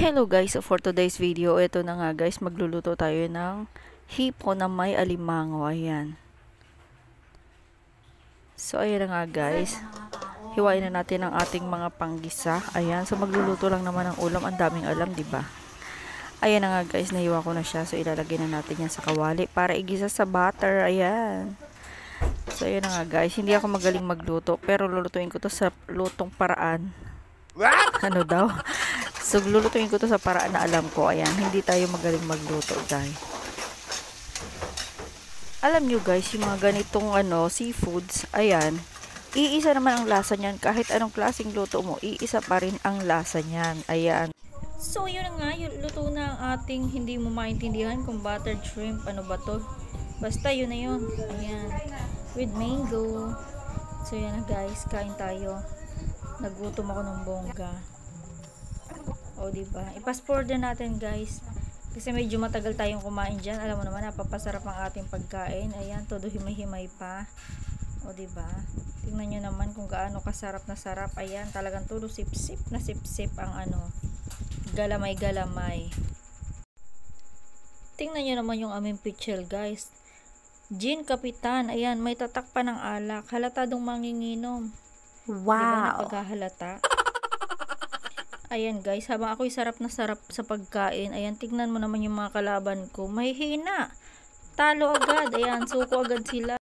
Hello guys, so for today's video, ito na nga guys, magluluto tayo ng hipon na may alimango. Ayan. So ayan na nga guys, hiwain na natin ang ating mga panggisa. Ayan, so magluluto lang naman ng ulam, ang daming alam, di ba? Ayan na nga guys, nahiwa ko na siya, so ilalagay na natin yan sa kawali para igisa sa butter. Ayan. So ayan na nga guys, hindi ako magaling magluto, pero lulutuin ko to sa lutong paraan. Ano daw? So, lulutuin ko to sa paraan na alam ko. Ayan, hindi tayo magaling magluto, guys. Alam nyo, guys, yung mga ganitong seafoods, ayan, iisa naman ang lasa niyan. Kahit anong klaseng luto mo, iisa pa rin ang lasa niyan. Ayan. So, yun na nga, yung luto na ang ating hindi mo maintindihan kung buttered shrimp, ano ba to? Basta, yun na yun. Ayan. With mango. So, yan na, guys. Kain tayo. Nagutom ako ng bongga. O, diba? I-fast forward natin, guys. Kasi medyo matagal tayong kumain dyan. Alam mo naman, napapasarap ang ating pagkain. Ayan, todo himay-himay pa. O, diba? Tingnan nyo naman kung gaano kasarap na sarap. Ayan, talagang todo sip-sip na sip-sip ang galamay-galamay. Tingnan nyo naman yung aming pichel, guys. Gin Kapitan. Ayan, may tatak pa ng alak. Halatadong manginginom. Wow! Diba, napaghahalata? Ayan guys, habang ako'y sarap na sarap sa pagkain, ayan, tignan mo naman yung mga kalaban ko. Mahihina. Talo agad. Ayan, suko agad sila.